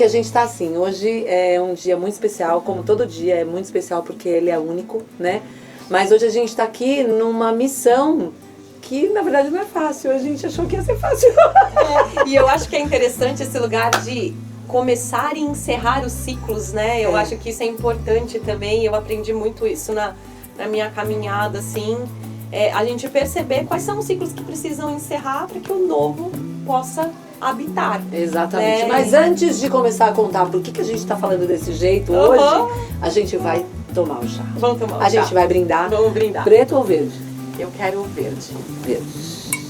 que a gente tá assim, hoje é um dia muito especial, como todo dia é muito especial porque ele é único, né? Mas hoje a gente tá aqui numa missão que na verdade não é fácil, a gente achou que ia ser fácil. E eu acho que é interessante esse lugar de começar e encerrar os ciclos, né? Eu acho que isso é importante também, eu aprendi muito isso na minha caminhada, assim. A gente perceber quais são os ciclos que precisam encerrar para que o novo possa habitar. Exatamente. Né? Mas antes de começar a contar por que a gente tá falando desse jeito hoje, a gente vai tomar o chá. Vamos tomar o chá. A gente vai brindar. Vamos brindar. Preto ou verde? Eu quero o verde. Verde.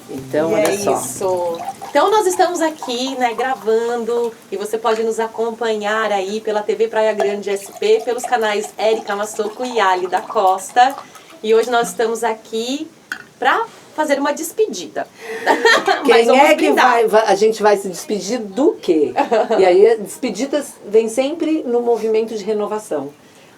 Então, E olha só. Isso. Então nós estamos aqui, né, gravando, e você pode nos acompanhar aí pela TV Praia Grande SP, pelos canais Érica Massoco e Ali da Costa. E hoje nós estamos aqui para fazer uma despedida. Quem é que vai? A gente vai se despedir do quê? E aí, despedidas vem sempre no movimento de renovação.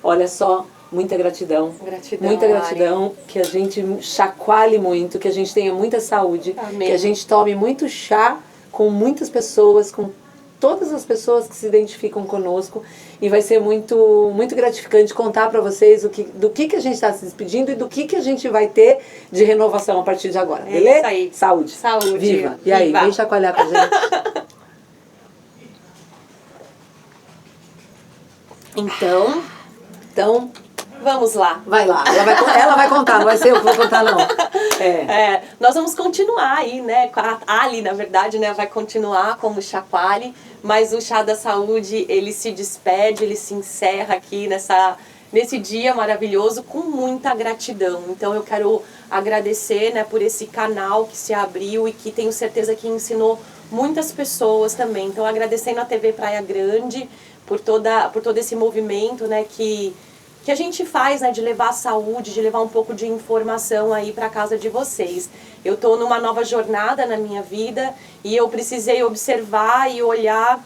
Olha só, muita gratidão. Muita gratidão, que a gente chacoalhe muito, que a gente tenha muita saúde, Amém. Que a gente tome muito chá com muitas pessoas, com todas as pessoas que se identificam conosco, e vai ser muito, muito gratificante contar para vocês do que a gente está se despedindo e do que a gente vai ter de renovação a partir de agora, beleza? Isso aí. Saúde. Saúde. Viva. E aí, vem chacoalhar com a gente. Então, vamos lá. vai lá. Ela vai contar, não vai ser eu que vou contar, não. Nós vamos continuar aí, né? A Ali, na verdade, né, vai continuar como chacoalhe, mas o Chá da Saúde, ele se despede, ele se encerra aqui nesse dia maravilhoso com muita gratidão. Então eu quero agradecer, né, por esse canal que se abriu e que tenho certeza que ensinou muitas pessoas também. Então agradecendo a TV Praia Grande por todo esse movimento, né, que a gente faz, né, de levar a saúde, de levar um pouco de informação aí para casa de vocês. Eu estou numa nova jornada na minha vida e eu precisei observar e olhar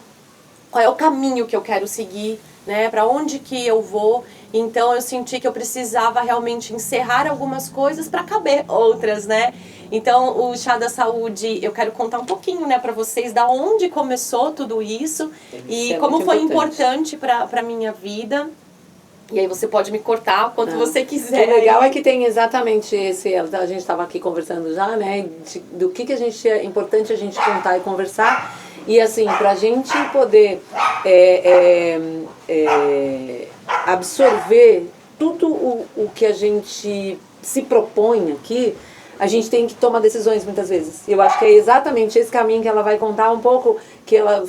qual é o caminho que eu quero seguir, né, para onde que eu vou. Então eu senti que eu precisava realmente encerrar algumas coisas para caber outras, né? Então o Chá da Saúde, eu quero contar um pouquinho, né, para vocês da onde começou tudo isso e como foi importante para minha vida. E aí você pode me cortar quanto você quiser. O legal é que tem exatamente esse... A gente estava aqui conversando já, né? Do que a gente é importante a gente contar e conversar. E assim, para a gente poder absorver tudo o que a gente se propõe aqui, a gente tem que tomar decisões muitas vezes. Eu acho que é exatamente esse caminho que ela vai contar um pouco, que ela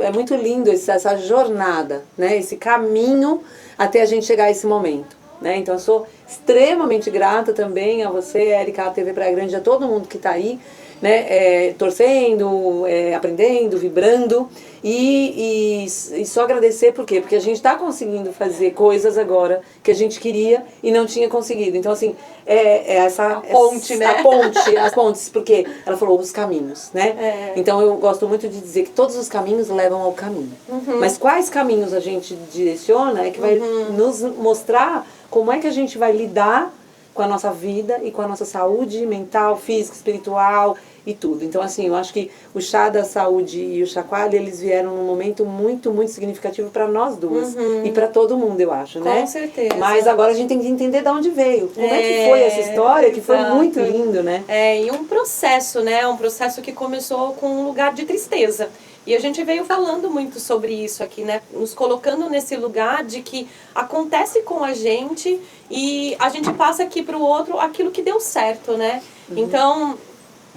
é muito lindo essa jornada, né? Esse caminho até a gente chegar a esse momento, né? Então eu sou extremamente grata também a você, Érica, a TV Praia Grande, a todo mundo que está aí, né? Torcendo, aprendendo, vibrando e só agradecer por quê? Porque a gente está conseguindo fazer coisas agora que a gente queria e não tinha conseguido. Então assim, essa ponte, né? As pontes, porque ela falou os caminhos, né? Então eu gosto muito de dizer que todos os caminhos levam ao caminho. Mas quais caminhos a gente direciona é que vai nos mostrar como é que a gente vai lidar com a nossa vida e com a nossa saúde mental, física, espiritual e tudo. Então, assim, eu acho que o Chá da Saúde e o Chacoalhe, eles vieram num momento muito, muito significativo para nós duas. E para todo mundo, eu acho, né? Com certeza. Mas agora a gente tem que entender de onde veio. Como é que foi essa história, que foi muito lindo, né? E um processo, né? Um processo que começou com um lugar de tristeza. E a gente veio falando muito sobre isso aqui, né? Nos colocando nesse lugar de que acontece com a gente e a gente passa aqui para o outro aquilo que deu certo, né? Então,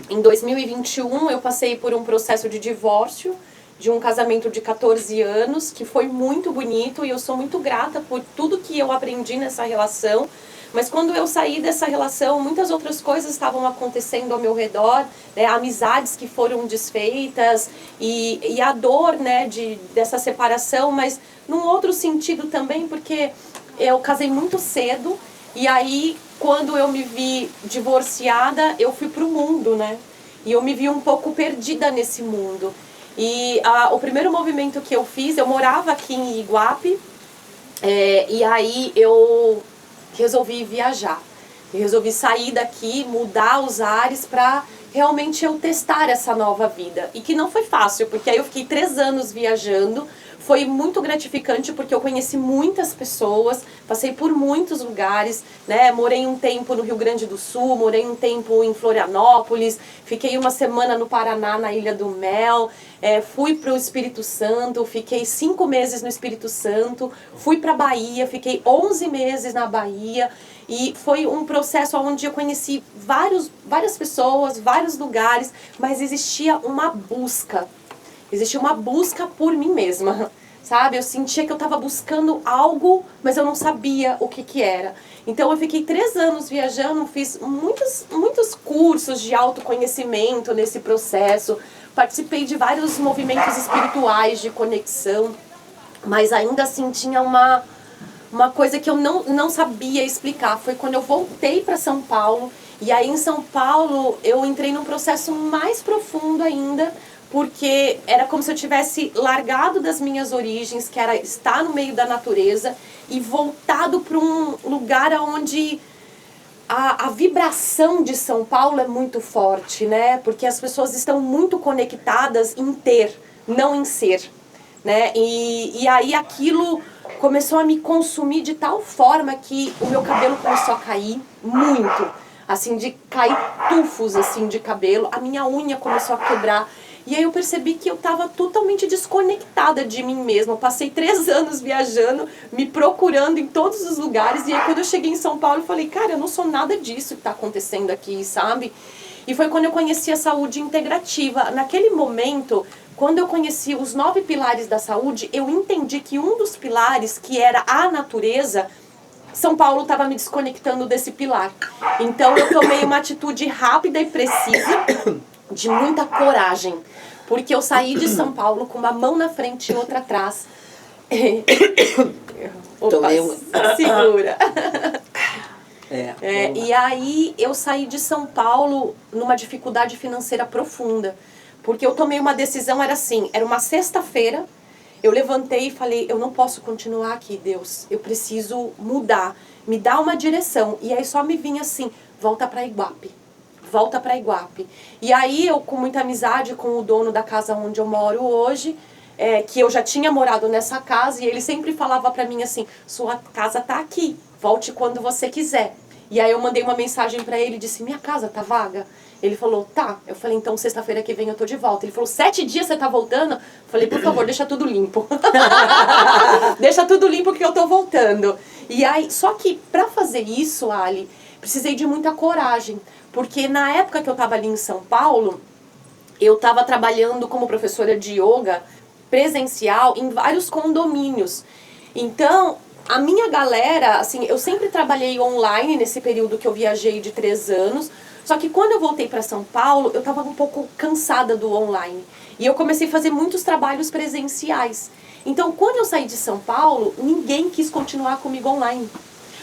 em 2021, eu passei por um processo de divórcio de um casamento de 14 anos, que foi muito bonito e eu sou muito grata por tudo que eu aprendi nessa relação. Mas quando eu saí dessa relação, muitas outras coisas estavam acontecendo ao meu redor, né? Amizades que foram desfeitas e a dor, né, dessa separação, mas num outro sentido também, porque eu casei muito cedo e aí quando eu me vi divorciada, eu fui pro mundo, né? E eu me vi um pouco perdida nesse mundo. E o primeiro movimento que eu fiz, eu morava aqui em Iguape, e aí eu resolvi viajar. Eu resolvi sair daqui, mudar os ares para realmente eu testar essa nova vida. E que não foi fácil, porque aí eu fiquei 3 anos viajando. Foi muito gratificante porque eu conheci muitas pessoas, passei por muitos lugares, né? Morei um tempo no Rio Grande do Sul, morei um tempo em Florianópolis, fiquei uma semana no Paraná, na Ilha do Mel, fui para o Espírito Santo, fiquei 5 meses no Espírito Santo, fui para a Bahia, fiquei 11 meses na Bahia. E foi um processo onde eu conheci várias pessoas, vários lugares, mas existia uma busca. Existia uma busca por mim mesma, sabe? Eu sentia que eu estava buscando algo, mas eu não sabia o que era. Então eu fiquei 3 anos viajando, fiz muitos cursos de autoconhecimento nesse processo, participei de vários movimentos espirituais de conexão, mas ainda assim tinha uma coisa que eu não sabia explicar. Foi quando eu voltei para São Paulo, e aí em São Paulo eu entrei num processo mais profundo ainda, porque era como se eu tivesse largado das minhas origens, que era estar no meio da natureza, e voltado para um lugar onde a vibração de São Paulo é muito forte, né? Porque as pessoas estão muito conectadas em ter, não em ser, né? E aí aquilo começou a me consumir de tal forma que o meu cabelo começou a cair muito, assim, de cair tufos assim de cabelo, a minha unha começou a quebrar. E aí eu percebi que eu estava totalmente desconectada de mim mesma. Eu passei 3 anos viajando, me procurando em todos os lugares. E aí quando eu cheguei em São Paulo, eu falei, cara, eu não sou nada disso que está acontecendo aqui, sabe? E foi quando eu conheci a saúde integrativa. Naquele momento, quando eu conheci os 9 pilares da saúde, eu entendi que um dos pilares, que era a natureza, São Paulo estava me desconectando desse pilar. Então eu tomei uma atitude rápida e precisa, de muita coragem, porque eu saí de São Paulo com uma mão na frente e outra atrás. Opa, segura. E aí eu saí de São Paulo numa dificuldade financeira profunda, porque eu tomei uma decisão, era assim, era uma sexta-feira, eu levantei e falei, eu não posso continuar aqui, Deus, eu preciso mudar, me dá uma direção. E aí só me vinha assim, volta para Iguape. Volta para Iguape. E aí eu, com muita amizade com o dono da casa onde eu moro hoje, que eu já tinha morado nessa casa, e ele sempre falava para mim assim, sua casa tá aqui, volte quando você quiser. E aí eu mandei uma mensagem para ele e disse, minha casa tá vaga? Ele falou, tá. Eu falei, então sexta-feira que vem eu tô de volta. Ele falou, 7 dias você tá voltando? Eu falei, por favor, deixa tudo limpo. Deixa tudo limpo que eu tô voltando. E aí, só que pra fazer isso, Ali, precisei de muita coragem. Porque na época que eu estava ali em São Paulo, eu estava trabalhando como professora de yoga presencial em vários condomínios. Então, a minha galera, assim, eu sempre trabalhei online nesse período que eu viajei de 3 anos. Só que quando eu voltei para São Paulo, eu estava um pouco cansada do online. E eu comecei a fazer muitos trabalhos presenciais. Então, quando eu saí de São Paulo, ninguém quis continuar comigo online.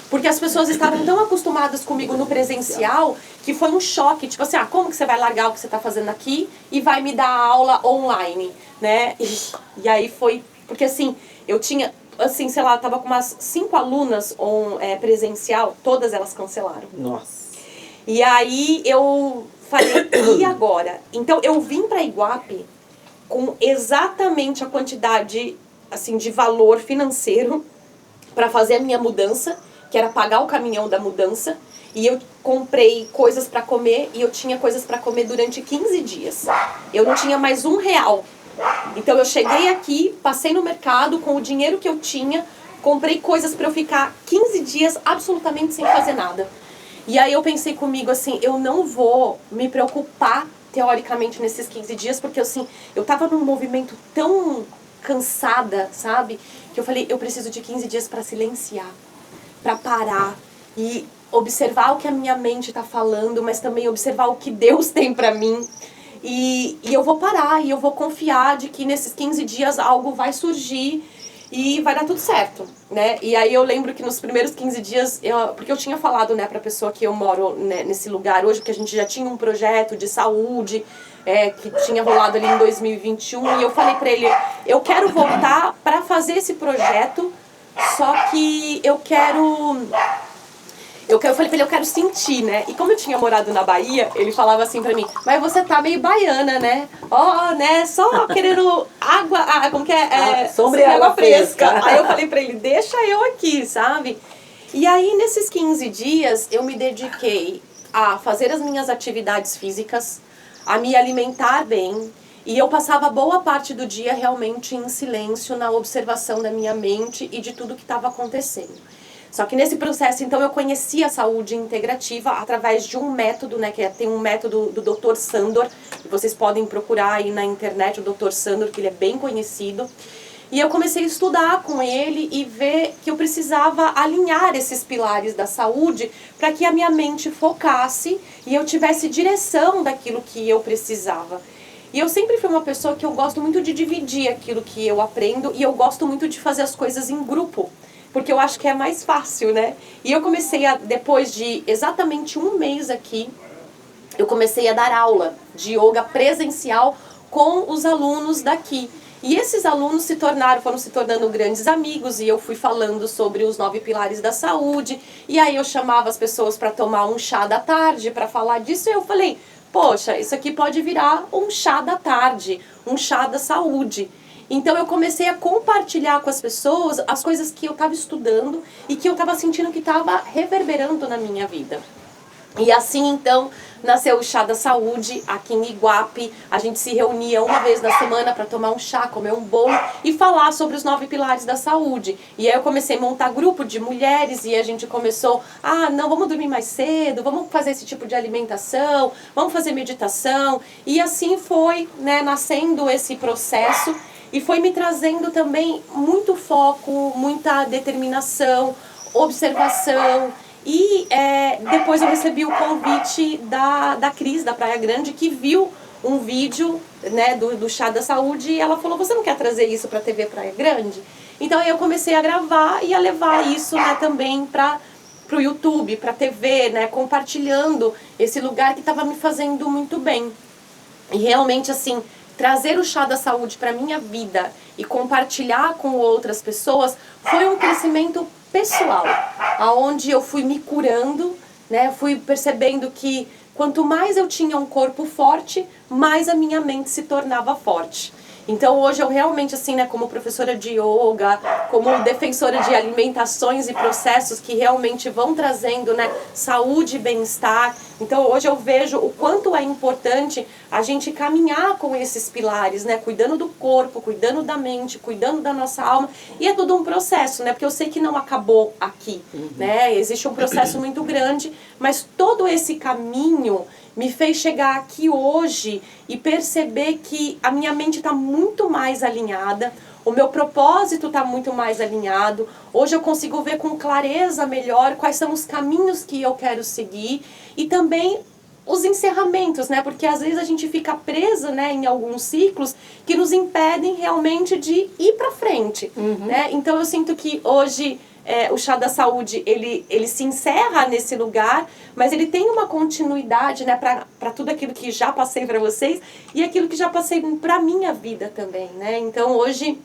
Porque as pessoas estavam tão acostumadas comigo no presencial que foi um choque. Tipo assim, como que você vai largar o que você está fazendo aqui e vai me dar aula online, né? E aí foi... Porque assim, eu tinha, assim, sei lá, eu tava com umas 5 alunas presencial, todas elas cancelaram. Nossa. E aí eu falei, e agora? Então eu vim para Iguape com exatamente a quantidade, assim, de valor financeiro para fazer a minha mudança, que era pagar o caminhão da mudança, e eu comprei coisas para comer, e eu tinha coisas para comer durante 15 dias. Eu não tinha mais R$1. Então eu cheguei aqui, passei no mercado com o dinheiro que eu tinha, comprei coisas para eu ficar 15 dias absolutamente sem fazer nada. E aí eu pensei comigo assim, eu não vou me preocupar teoricamente nesses 15 dias, porque assim, eu tava num movimento tão cansada, sabe? Que eu falei, eu preciso de 15 dias para silenciar, para parar e observar o que a minha mente está falando, mas também observar o que Deus tem para mim. E eu vou parar e eu vou confiar de que nesses 15 dias algo vai surgir e vai dar tudo certo, né? E aí eu lembro que nos primeiros 15 dias, porque eu tinha falado, né, pra pessoa que eu moro, né, nesse lugar hoje, que a gente já tinha um projeto de saúde, que tinha rolado ali em 2021, e eu falei pra ele, eu quero voltar pra fazer esse projeto, só que eu quero Eu falei pra ele, eu quero sentir, né? E como eu tinha morado na Bahia, ele falava assim pra mim, mas você tá meio baiana, né? Né? Só querendo água, como que é? Sombra e água fresca. Aí eu falei pra ele, deixa eu aqui, sabe? E aí, nesses 15 dias, eu me dediquei a fazer as minhas atividades físicas, a me alimentar bem, e eu passava boa parte do dia realmente em silêncio, na observação da minha mente e de tudo que estava acontecendo. Só que nesse processo, então, eu conheci a saúde integrativa através de um método, né, tem um método do Dr. Sandor, que vocês podem procurar aí na internet, o Dr. Sandor, que ele é bem conhecido. E eu comecei a estudar com ele e ver que eu precisava alinhar esses pilares da saúde para que a minha mente focasse e eu tivesse direção daquilo que eu precisava. E eu sempre fui uma pessoa que eu gosto muito de dividir aquilo que eu aprendo e eu gosto muito de fazer as coisas em grupo, porque eu acho que é mais fácil, né? E eu comecei depois de exatamente um mês aqui, eu comecei a dar aula de yoga presencial com os alunos daqui. E esses alunos foram se tornando grandes amigos e eu fui falando sobre os 9 pilares da saúde. E aí eu chamava as pessoas para tomar um chá da tarde para falar disso e eu falei, poxa, isso aqui pode virar um chá da tarde, um chá da saúde. Então eu comecei a compartilhar com as pessoas as coisas que eu estava estudando e que eu estava sentindo que estava reverberando na minha vida. E assim, então, nasceu o Chá da Saúde aqui em Iguape. A gente se reunia uma vez na semana para tomar um chá, comer um bolo e falar sobre os 9 pilares da saúde. E aí eu comecei a montar grupo de mulheres e a gente começou, não, vamos dormir mais cedo, vamos fazer esse tipo de alimentação, vamos fazer meditação. E assim foi, né, nascendo esse processo e foi me trazendo também muito foco, muita determinação, observação. E depois eu recebi o convite da Cris, da Praia Grande, que viu um vídeo, né, do Chá da Saúde e ela falou, você não quer trazer isso para a TV Praia Grande? Então aí eu comecei a gravar e a levar isso, né, também para o YouTube, para a TV, né, compartilhando esse lugar que estava me fazendo muito bem. E realmente, assim, trazer o Chá da Saúde para a minha vida e compartilhar com outras pessoas foi um crescimento pessoal, aonde eu fui me curando, né? Fui percebendo que quanto mais eu tinha um corpo forte, mais a minha mente se tornava forte. Então hoje eu realmente, assim, né, como professora de yoga, como defensora de alimentações e processos que realmente vão trazendo, né, saúde e bem-estar. Então hoje eu vejo o quanto é importante a gente caminhar com esses pilares, né, cuidando do corpo, cuidando da mente, cuidando da nossa alma. E é tudo um processo, né, porque eu sei que não acabou aqui, né, existe um processo muito grande, mas todo esse caminho me fez chegar aqui hoje e perceber que a minha mente está muito mais alinhada, o meu propósito está muito mais alinhado. Hoje eu consigo ver com clareza melhor quais são os caminhos que eu quero seguir e também os encerramentos, né? Porque às vezes a gente fica presa, né, em alguns ciclos que nos impedem realmente de ir para frente, né? Então eu sinto que hoje o Chá da Saúde, ele se encerra nesse lugar, mas ele tem uma continuidade, né, para tudo aquilo que já passei para vocês e aquilo que já passei para minha vida também, né? Então hoje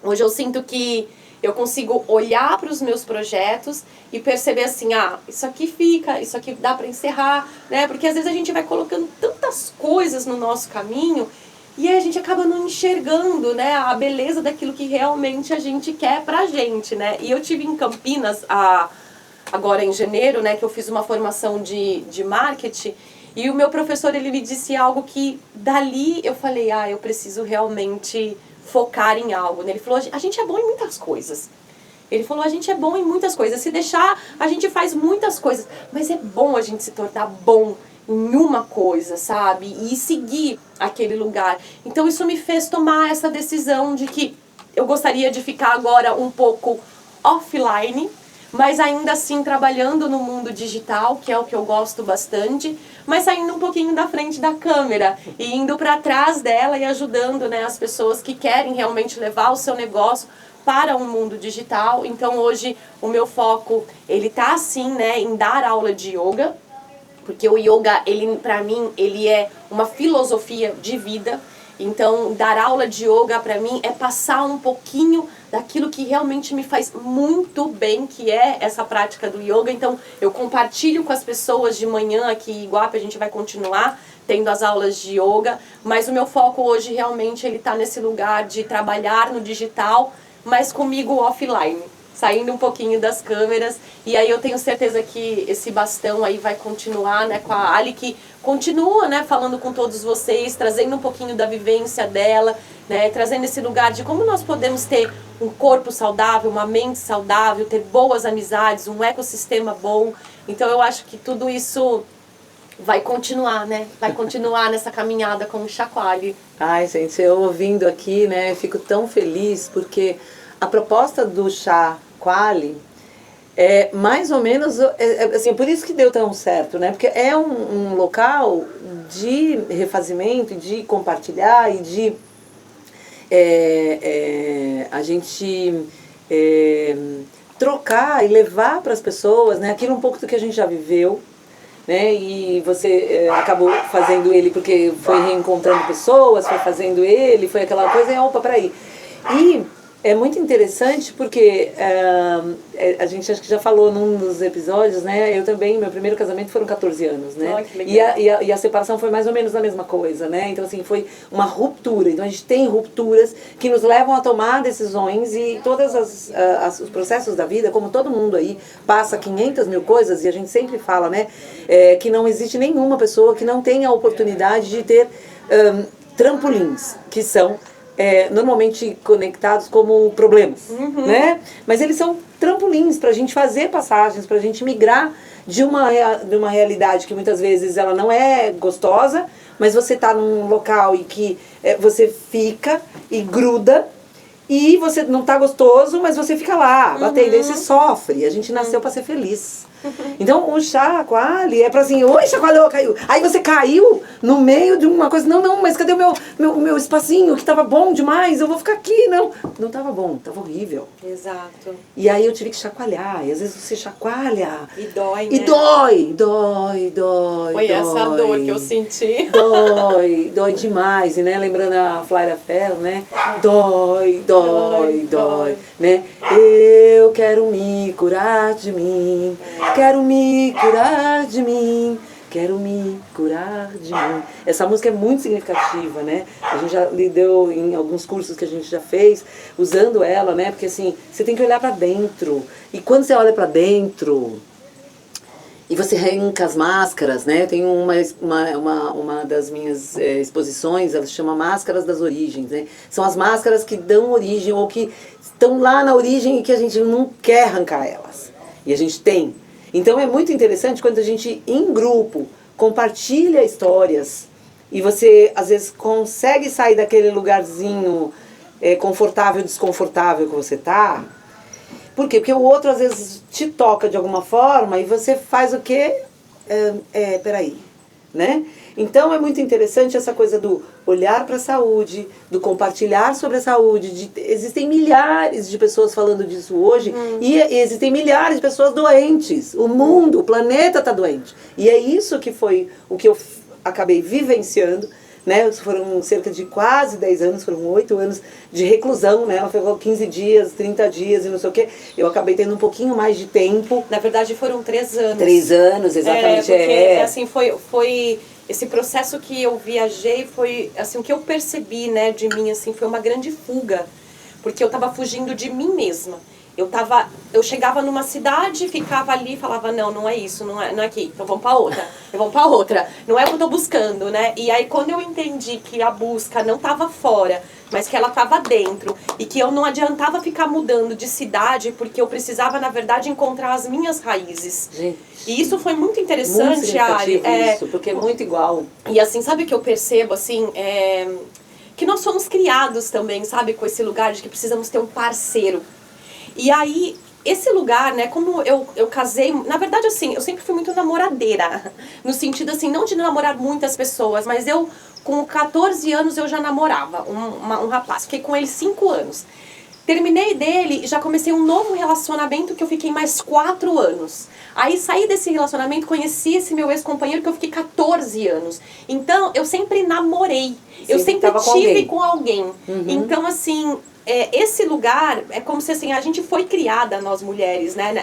eu sinto que eu consigo olhar para os meus projetos e perceber assim, isso aqui fica, isso aqui dá para encerrar, né? Porque às vezes a gente vai colocando tantas coisas no nosso caminho e aí a gente acaba não enxergando, né, a beleza daquilo que realmente a gente quer pra gente, né? E eu tive em Campinas, agora em janeiro, né, que eu fiz uma formação de marketing, e o meu professor, ele me disse algo que dali eu falei, eu preciso realmente focar em algo, né? Ele falou, a gente é bom em muitas coisas. Ele falou, a gente é bom em muitas coisas, se deixar, a gente faz muitas coisas, mas é bom a gente se tornar bom em uma coisa, sabe? E seguir aquele lugar. Então isso me fez tomar essa decisão de que eu gostaria de ficar agora um pouco offline, mas ainda assim trabalhando no mundo digital, que é o que eu gosto bastante, mas saindo um pouquinho da frente da câmera e indo para trás dela e ajudando, né, as pessoas que querem realmente levar o seu negócio para um mundo digital. Então hoje o meu foco, ele tá assim, né, em dar aula de yoga, porque o yoga, ele, pra mim, ele é uma filosofia de vida. Então, dar aula de yoga para mim é passar um pouquinho daquilo que realmente me faz muito bem, que é essa prática do yoga. Então, eu compartilho com as pessoas de manhã aqui em Iguape, a gente vai continuar tendo as aulas de yoga, mas o meu foco hoje realmente ele tá nesse lugar de trabalhar no digital, mas comigo offline, saindo um pouquinho das câmeras. E aí eu tenho certeza que esse bastão aí vai continuar, né, com a Ali, que continua, né, falando com todos vocês, trazendo um pouquinho da vivência dela, né, trazendo esse lugar de como nós podemos ter um corpo saudável, uma mente saudável, ter boas amizades, um ecossistema bom. Então eu acho que tudo isso vai continuar, né? Vai continuar nessa caminhada com o Chacoalhe. Ai, gente, eu ouvindo aqui, né, fico tão feliz porque a proposta do Chacoalhe é mais ou menos, assim, por isso que deu tão certo, né? Porque é um local de refazimento, de compartilhar e de a gente trocar e levar para as pessoas, né, aquilo um pouco do que a gente já viveu, né, e você acabou fazendo ele porque foi reencontrando pessoas, foi fazendo ele, foi aquela coisa, e opa, peraí. E é muito interessante porque a gente acho que já falou num dos episódios, né? Eu também, meu primeiro casamento foram 14 anos, né? Oh, que legal. E a separação foi mais ou menos a mesma coisa, né? Então, assim, foi uma ruptura. Então, a gente tem rupturas que nos levam a tomar decisões e todos os processos da vida, como todo mundo aí, passa 500 mil coisas e a gente sempre fala, né? Que não existe nenhuma pessoa que não tenha a oportunidade de ter trampolins, que são normalmente conectados como problemas, né? Mas eles são trampolins para a gente fazer passagens, para a gente migrar de uma realidade que muitas vezes ela não é gostosa, mas você está num local em que você fica e gruda e você não está gostoso, mas você fica lá, batendo, aí você sofre. A gente nasceu para ser feliz. Então, o Chacoalhe é pra assim, oi, chacoalhou, caiu. Aí você caiu no meio de uma coisa, não, mas cadê o meu espacinho que tava bom demais, eu vou ficar aqui, não tava bom, tava horrível. Exato. E aí eu tive que chacoalhar, e às vezes você chacoalha. E dói, né? E dói. Foi essa dor que eu senti. Dói demais, e né, lembrando a Flávia Ferro, né, dói, né, eu quero me curar de mim. Quero me curar de mim, quero me curar de mim. Essa música é muito significativa, né? A gente já lidou em alguns cursos que a gente já fez, usando ela, né? Porque assim, você tem que olhar pra dentro. E quando você olha pra dentro, e você arranca as máscaras, né? Tem uma das minhas exposições, ela se chama Máscaras das Origens, né? São as máscaras que dão origem, ou que estão lá na origem e que a gente não quer arrancar elas. E a gente tem. Então é muito interessante quando a gente, em grupo, compartilha histórias e você, às vezes, consegue sair daquele lugarzinho confortável, desconfortável que você tá. Por quê? Porque o outro, às vezes, te toca de alguma forma e você faz o quê? Peraí, né? Então é muito interessante essa coisa do olhar para a saúde, do compartilhar sobre a saúde. Existem milhares de pessoas falando disso hoje e existem milhares de pessoas doentes. O mundo, o planeta está doente. E é isso que foi o que eu acabei vivenciando, né? Foram cerca de quase 10 anos, foram 8 anos de reclusão, né? Ela ficou 15 dias, 30 dias e não sei o quê. Eu acabei tendo um pouquinho mais de tempo. Na verdade foram 3 anos. 3 anos, exatamente. Porque assim, foi esse processo que eu viajei, foi assim, o que eu percebi, né, de mim, assim, foi uma grande fuga. Porque eu tava fugindo de mim mesma. Eu chegava numa cidade, ficava ali e falava, não é isso, não é aqui, então vamos pra outra, não é o que eu tô buscando, né? E aí quando eu entendi que a busca não tava fora, mas que ela tava dentro, e que eu não adiantava ficar mudando de cidade, porque eu precisava, na verdade, encontrar as minhas raízes. Gente, e isso foi muito interessante, Ari. Isso, porque é muito igual. E assim, sabe o que eu percebo, assim, que nós somos criados também, sabe, com esse lugar de que precisamos ter um parceiro. E aí, esse lugar, né, como eu casei, na verdade, assim, eu sempre fui muito namoradeira, no sentido, assim, não de namorar muitas pessoas, mas com 14 anos eu já namorava um rapaz, fiquei com ele 5 anos. Terminei dele e já comecei um novo relacionamento que eu fiquei mais 4 anos. Aí saí desse relacionamento, conheci esse meu ex-companheiro que eu fiquei 14 anos. Então, eu sempre namorei. Eu sempre tive com alguém. Então, assim, esse lugar é como se assim, a gente foi criada, nós mulheres, né?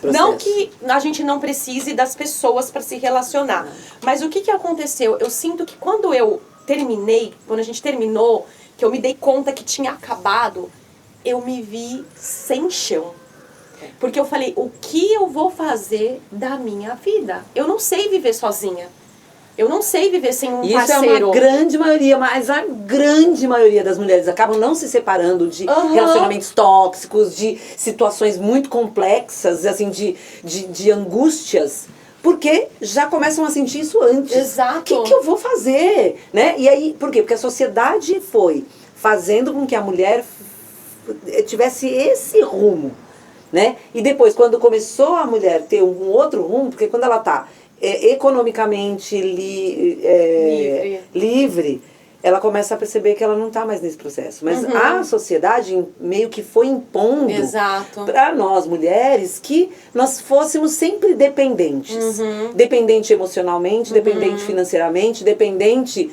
Não que a gente não precise das pessoas para se relacionar. Mas o que aconteceu? Eu sinto que quando eu terminei, quando a gente terminou, que eu me dei conta que tinha acabado, eu me vi sem chão. Porque eu falei, o que eu vou fazer da minha vida? Eu não sei viver sozinha. Eu não sei viver sem um parceiro. Isso é uma grande maioria, mas a grande maioria das mulheres acabam não se separando de relacionamentos tóxicos, de situações muito complexas, assim, de angústias, porque já começam a sentir isso antes. Exato. O que eu vou fazer? Né? E aí, por quê? Porque a sociedade foi fazendo com que a mulher tivesse esse rumo, né? E depois, quando começou a mulher ter um outro rumo, porque quando ela está economicamente livre, ela começa a perceber que ela não está mais nesse processo. Mas a sociedade meio que foi impondo para nós mulheres que nós fôssemos sempre dependentes. Dependente emocionalmente, dependente financeiramente, dependente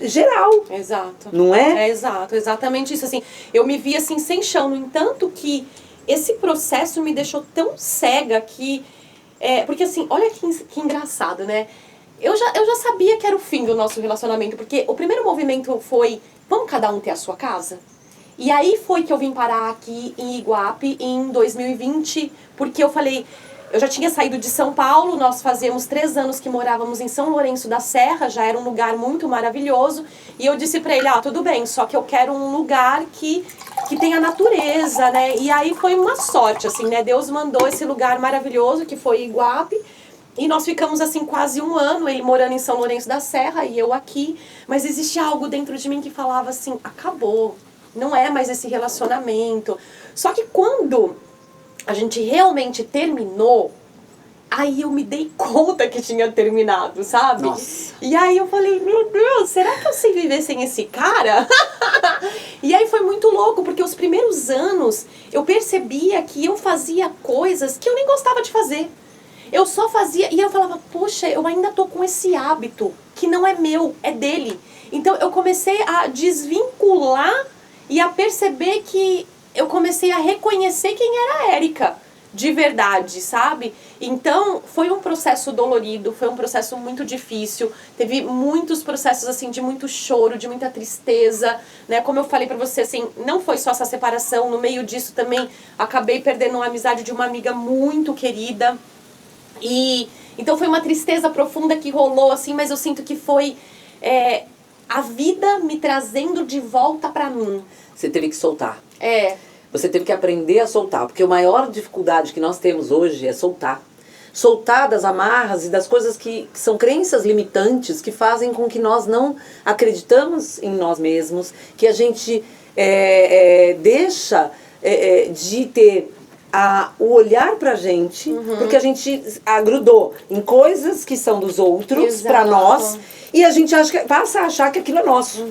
geral. Exato. Não é? Exato, exatamente isso. Assim, eu me vi assim sem chão. No entanto que esse processo me deixou tão cega que... porque assim, olha que engraçado, né? Eu já sabia que era o fim do nosso relacionamento, porque o primeiro movimento foi, vamos cada um ter a sua casa? E aí foi que eu vim parar aqui em Iguape em 2020, porque eu falei, eu já tinha saído de São Paulo, nós fazíamos 3 anos que morávamos em São Lourenço da Serra, já era um lugar muito maravilhoso, e eu disse pra ele, tudo bem, só que eu quero um lugar que tenha natureza, né? E aí foi uma sorte, assim, né? Deus mandou esse lugar maravilhoso, que foi Iguape, e nós ficamos, assim, quase 1 ano, ele morando em São Lourenço da Serra e eu aqui. Mas existe algo dentro de mim que falava assim, acabou, não é mais esse relacionamento. Só que quando a gente realmente terminou, aí eu me dei conta que tinha terminado, sabe? Nossa. E aí eu falei, meu Deus, será que eu sei viver sem esse cara? E aí foi muito louco, porque os primeiros anos eu percebia que eu fazia coisas que eu nem gostava de fazer. Eu só fazia, e eu falava, poxa, eu ainda tô com esse hábito, que não é meu, é dele. Então eu comecei a desvincular e a perceber que eu comecei a reconhecer quem era a Érica, de verdade, sabe? Então foi um processo dolorido, foi um processo muito difícil, teve muitos processos assim de muito choro, de muita tristeza, né? Como eu falei pra você, assim, não foi só essa separação, no meio disso também acabei perdendo a amizade de uma amiga muito querida. E então foi uma tristeza profunda que rolou, assim, mas eu sinto que foi a vida me trazendo de volta pra mim. Você teve que soltar. Você teve que aprender a soltar, porque a maior dificuldade que nós temos hoje é soltar. Soltar das amarras e das coisas que são crenças limitantes que fazem com que nós não acreditamos em nós mesmos, que a gente deixa de ter o olhar pra gente, porque a gente agrudou em coisas que são dos outros, pra nós, e a gente passa a achar que aquilo é nosso.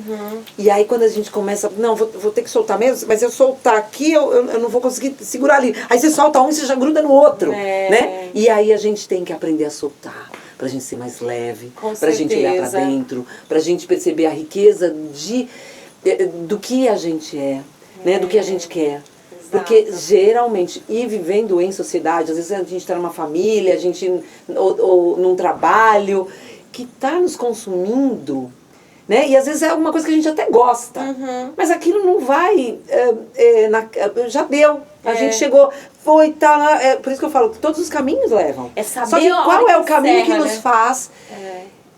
E aí quando a gente começa, não, vou ter que soltar mesmo, mas eu soltar aqui, eu não vou conseguir segurar ali. Aí você solta um e você já gruda no outro, né? E aí a gente tem que aprender a soltar, pra gente ser mais leve, pra gente olhar pra dentro, pra gente perceber a riqueza do que a gente né? Do que a gente quer. Porque geralmente, ir vivendo em sociedade, às vezes a gente está numa família, ou num trabalho, que está nos consumindo, né? E às vezes é alguma coisa que a gente até gosta, mas aquilo não vai, já deu, a gente chegou, foi, tá, por isso que eu falo que todos os caminhos levam. Só que qual é o caminho que nos faz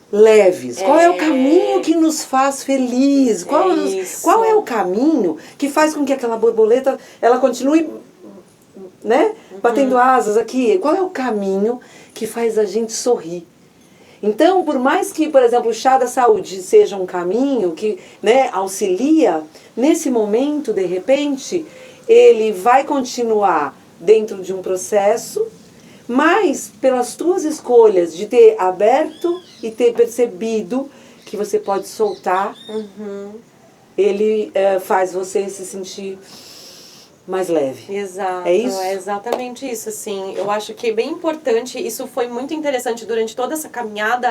leves? Qual é o caminho que nos faz felizes? Qual é o caminho que faz com que aquela borboleta ela continue, né, batendo asas aqui? Qual é o caminho que faz a gente sorrir? Então, por mais que, por exemplo, o chá da saúde seja um caminho que, né, auxilia, nesse momento, de repente, ele vai continuar dentro de um processo, mas pelas tuas escolhas de ter aberto e ter percebido que você pode soltar, ele faz você se sentir mais leve. Exato, é isso? É exatamente isso, assim, eu acho que é bem importante, isso foi muito interessante durante toda essa caminhada,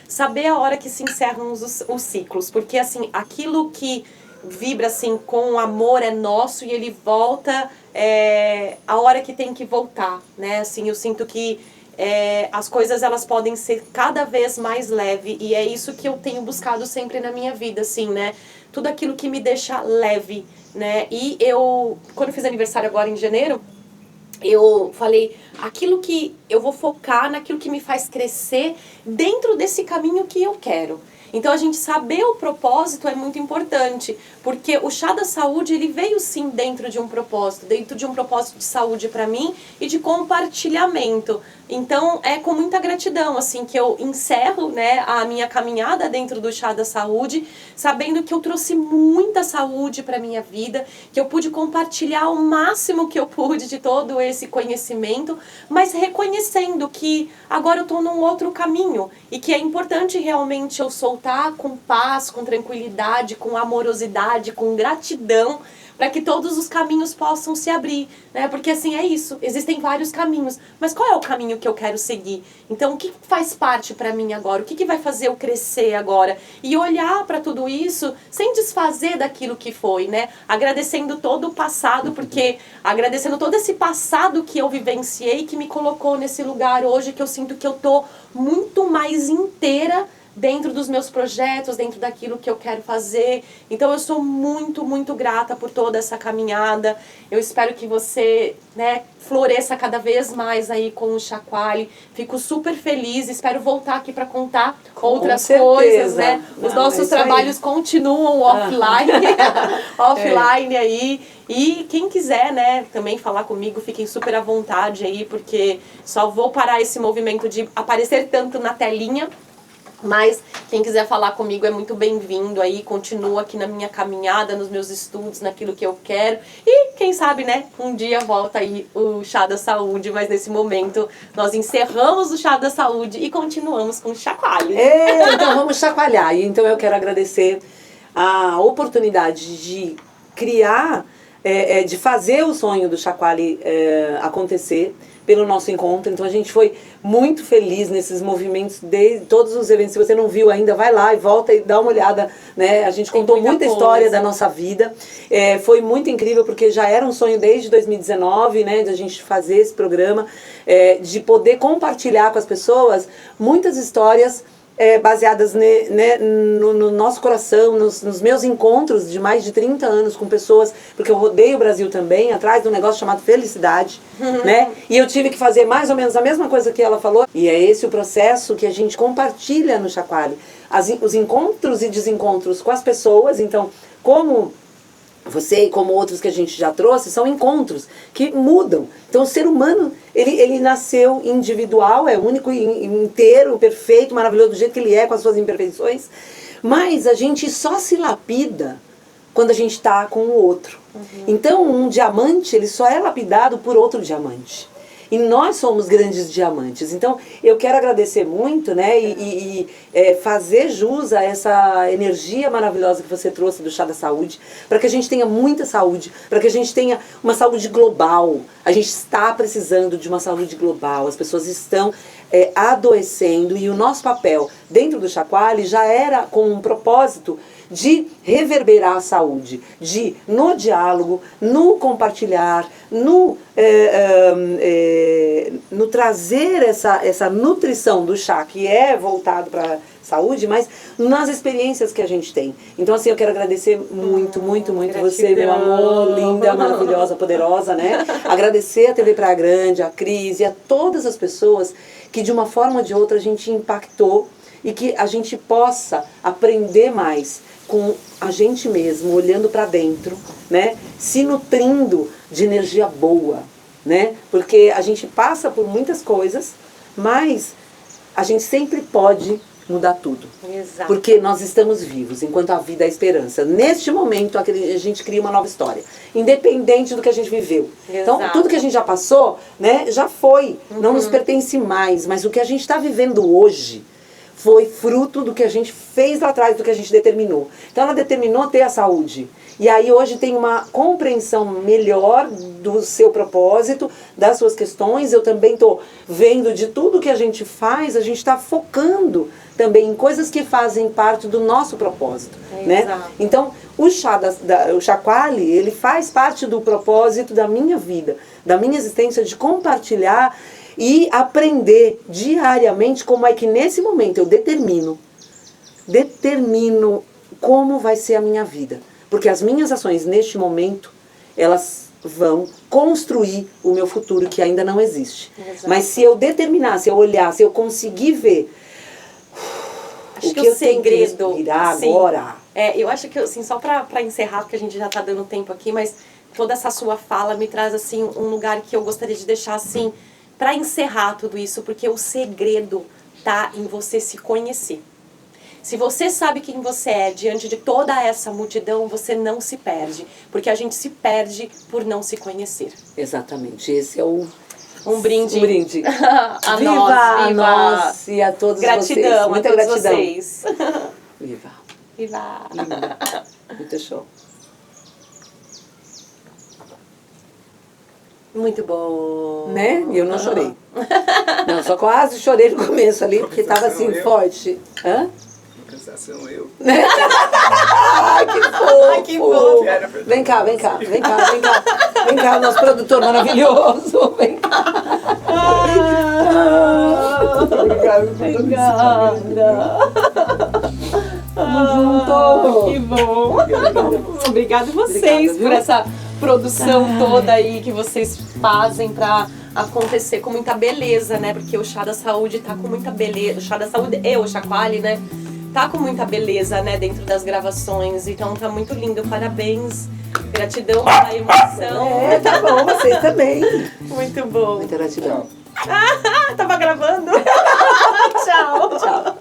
saber a hora que se encerram os ciclos, porque assim, aquilo que vibra assim com amor é nosso e ele volta a hora que tem que voltar, né, assim, eu sinto que as coisas elas podem ser cada vez mais leve e é isso que eu tenho buscado sempre na minha vida, assim, né, tudo aquilo que me deixa leve, né, e eu, quando eu fiz aniversário agora em janeiro, eu falei, aquilo que eu vou focar naquilo que me faz crescer dentro desse caminho que eu quero. Então a gente saber o propósito é muito importante, porque o Chá da Saúde, ele veio sim dentro de um propósito de saúde para mim e de compartilhamento. Então é com muita gratidão assim que eu encerro, né, a minha caminhada dentro do Chá da Saúde, sabendo que eu trouxe muita saúde para minha vida, que eu pude compartilhar o máximo que eu pude de todo esse conhecimento, mas reconhecendo que agora eu estou num outro caminho e que é importante realmente eu soltar com paz, com tranquilidade, com amorosidade, com gratidão, para que todos os caminhos possam se abrir, né? Porque assim, é isso, existem vários caminhos, mas qual é o caminho que eu quero seguir? Então, o que faz parte para mim agora? O que vai fazer eu crescer agora? E olhar para tudo isso sem desfazer daquilo que foi, né? Agradecendo todo o passado, porque agradecendo todo esse passado que eu vivenciei, que me colocou nesse lugar hoje, que eu sinto que eu tô muito mais inteira dentro dos meus projetos, dentro daquilo que eu quero fazer. Então eu sou muito, muito grata por toda essa caminhada. Eu espero que você, né, floresça cada vez mais aí com o Chacoalhe. Fico super feliz, espero voltar aqui para contar outras coisas, né? Os nossos trabalhos continuam offline, offline aí. E quem quiser, né, também falar comigo, fiquem super à vontade aí, porque só vou parar esse movimento de aparecer tanto na telinha. Mas quem quiser falar comigo é muito bem-vindo aí, continuo aqui na minha caminhada, nos meus estudos, naquilo que eu quero. E quem sabe, né, um dia volta aí o Chá da Saúde, mas nesse momento nós encerramos o Chá da Saúde e continuamos com o Chacoalhe. Então vamos chacoalhar. E então eu quero agradecer a oportunidade de criar, de fazer o sonho do Chacoalhe acontecer pelo nosso encontro. Então a gente foi muito feliz nesses movimentos de todos os eventos. Se você não viu ainda, vai lá e volta e dá uma olhada, né? A gente contou muita história da nossa vida. Foi muito incrível porque já era um sonho desde 2019, né, de a gente fazer esse programa, de poder compartilhar com as pessoas muitas histórias baseadas no nosso coração, nos meus encontros de mais de 30 anos com pessoas, porque eu rodei o Brasil também, atrás de um negócio chamado felicidade, né? E eu tive que fazer mais ou menos a mesma coisa que ela falou, e é esse o processo que a gente compartilha no Chacoalhe. Os encontros e desencontros com as pessoas, então, como você e como outros que a gente já trouxe, são encontros que mudam. Então o ser humano, ele nasceu individual, é único, inteiro, perfeito, maravilhoso, do jeito que ele é, com as suas imperfeições. Mas a gente só se lapida quando a gente está com o outro. Então um diamante, ele só é lapidado por outro diamante. E nós somos grandes diamantes. Então, eu quero agradecer muito, né, e fazer jus a essa energia maravilhosa que você trouxe do Chá da Saúde, para que a gente tenha muita saúde, para que a gente tenha uma saúde global. A gente está precisando de uma saúde global, as pessoas estão adoecendo, e o nosso papel dentro do Chacoalhe já era com um propósito de reverberar a saúde, de, no diálogo, no compartilhar, no trazer essa nutrição do chá, que é voltado para a saúde, mas nas experiências que a gente tem. Então, assim, eu quero agradecer muito, muito, muito você, meu amor, linda, maravilhosa, poderosa, né? Agradecer a TV Praia Grande, a Cris e a todas as pessoas que, de uma forma ou de outra, a gente impactou e que a gente possa aprender mais com a gente mesmo, olhando para dentro, né? Se nutrindo de energia boa, né? Porque a gente passa por muitas coisas, mas a gente sempre pode mudar tudo. Exato. Porque nós estamos vivos, enquanto a vida é a esperança. Neste momento, a gente cria uma nova história, independente do que a gente viveu. Exato. Então, tudo que a gente já passou, né, já foi, não nos pertence mais, mas o que a gente está vivendo hoje foi fruto do que a gente fez lá atrás, do que a gente determinou. Então ela determinou ter a saúde. E aí hoje tem uma compreensão melhor do seu propósito, das suas questões. Eu também estou vendo de tudo que a gente faz, a gente está focando também em coisas que fazem parte do nosso propósito. Né? Exato. Então o chá o Chaquali, ele faz parte do propósito da minha vida, da minha existência, de compartilhar e aprender diariamente como é que nesse momento eu determino como vai ser a minha vida. Porque as minhas ações neste momento, elas vão construir o meu futuro que ainda não existe. Exato. Mas se eu determinar, se eu olhar, se eu conseguir ver acho que eu o segredo, tenho que respirar sim, agora. Eu acho que, assim, só pra encerrar, porque a gente já tá dando tempo aqui, mas toda essa sua fala me traz, assim, um lugar que eu gostaria de deixar, assim, pra encerrar tudo isso, porque o segredo tá em você se conhecer. Se você sabe quem você é diante de toda essa multidão, você não se perde. Porque a gente se perde por não se conhecer. Exatamente. Esse é o... Um brinde. Um brinde. a Viva nós, a viva. nós e a todos Gratidão vocês. Muita a todos gratidão. vocês. Viva. Viva. Linda. Muito show. Muito bom. Né? E eu não chorei. Não, só quase chorei no começo ali, porque tava assim, forte. Hã? Compensação eu. Ai, que fofo! Ai, que fofo. Vem cá, vem cá, vem cá, vem cá. Vem cá, nosso produtor maravilhoso. Vem cá. Obrigado por tudo Tamo junto. Que bom. Obrigada a vocês Obrigada, viu? por essa produção toda aí que vocês fazem pra acontecer com muita beleza, né? Porque o Chá da Saúde tá com muita beleza. O Chá da Saúde e o Chaquali, né? Tá com muita beleza, né? Dentro das gravações. Então tá muito lindo. Parabéns. Gratidão pela emoção. É, tá bom, vocês também. Muito bom. Muita gratidão. Tava gravando? Tchau. Tchau.